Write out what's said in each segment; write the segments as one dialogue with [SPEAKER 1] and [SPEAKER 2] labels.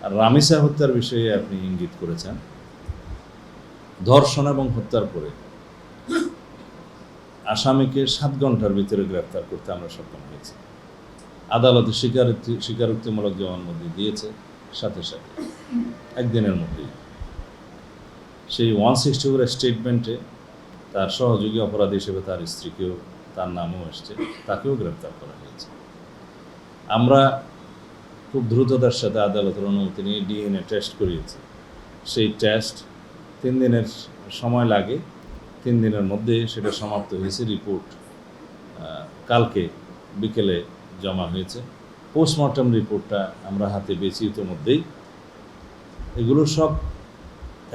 [SPEAKER 1] আর রামিসা হত্যার বিষয়ে আপনি ইঙ্গিত করেছেন। ধর্ষণ এবং হত্যার পরে আসামিকে 7 ঘন্টার ভিতরে গ্রেফতার করতে আমরা সক্ষম হয়েছি। আদালতে স্বীকারোক্তিমূলক জবানবন্দি দিয়েছে সাথে সাথে একদিনের মধ্যেই। সেই 164 স্টেটমেন্টে তার সহযোগী অপরাধী হিসেবে তার স্ত্রীকেও, তার নামও আসছে, তাকেও গ্রেফতার করা হয়েছে। আমরা খুব দ্রুততার সাথে আদালতের অনুমতি নিয়ে ডিএনএ টেস্ট করিয়েছি। সেই টেস্ট 3 দিনের সময় লাগে, 3 দিনের মধ্যে সেটা সমাপ্ত হয়েছে। রিপোর্ট কালকে বিকেলে জমা হয়েছে। পোস্টমর্টম রিপোর্টটা আমরা হাতে পেয়েছি ইতিমধ্যেই। এগুলো সব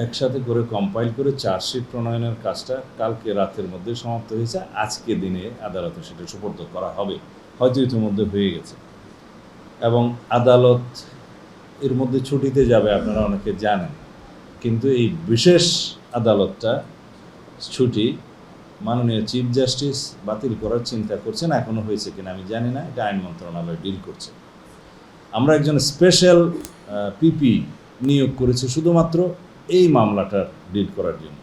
[SPEAKER 1] একসাথে করে কম্পাইল করে চার্জশিট প্রণয়নের কাজটা কালকে রাতের মধ্যে সমাপ্ত হয়েছে। আজকে দিনে আদালতে সেটা সুপর্দ করা হবে, হয়তো ইতিমধ্যে হয়ে গেছে। এবং আদালত এর মধ্যে ছুটিতে যাবে, আপনারা অনেকে জানেন। কিন্তু এই বিশেষ আদালতটা ছুটি মাননীয় চিফ জাস্টিস বাতিল করার চিন্তা করছেন। এখনও হয়েছে কিনা আমি জানি না, এটা আইন মন্ত্রণালয় ডিল করছে। আমরা একজন স্পেশাল পিপি নিয়োগ করেছি শুধুমাত্র এই মামলাটার ডিল করার জন্য।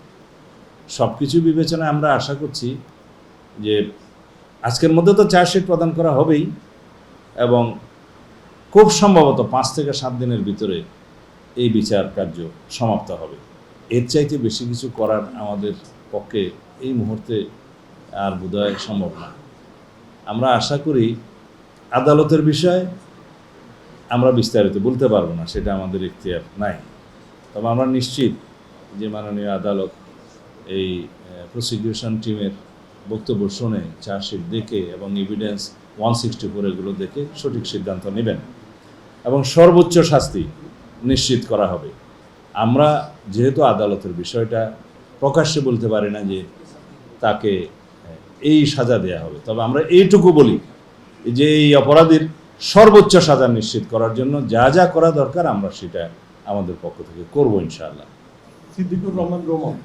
[SPEAKER 1] সব কিছু বিবেচনায় আমরা আশা করছি যে আজকের মধ্যে তো চার্জশিট প্রদান করা হবেই, এবং খুব সম্ভবত 5 থেকে 7 দিনের ভিতরে এই বিচার কার্য সমাপ্ত হবে। এর চাইতে বেশি কিছু করার আমাদের পক্ষে এই মুহূর্তে আর বোধহয় সম্ভব না। আমরা আশা করি আদালতের বিষয় আমরা বিস্তারিত বলতে পারবো না, সেটা আমাদের ইখতিয়ার নাই। তবে আমরা নিশ্চিত যে মাননীয় আদালত এই প্রসিকিউশন টিমের বক্তব্য শুনে, চার্জশিট দেখে এবং এভিডেন্স 164 এগুলো দেখে সঠিক সিদ্ধান্ত নেবেন এবং সর্বোচ্চ শাস্তি নিশ্চিত করা হবে। আমরা যেহেতু আদালতের বিষয়টা প্রকাশ্যে বলতে পারি না যে তাকে এই সাজা দেয়া হবে, তবে আমরা এইটুকু বলি যে এই অপরাধীর সর্বোচ্চ সাজা নিশ্চিত করার জন্য যা যা করা দরকার আমরা সেটা আমাদের পক্ষ থেকে করবো ইনশাআল্লাহ।
[SPEAKER 2] সিদ্দিকুর রহমান রোমন।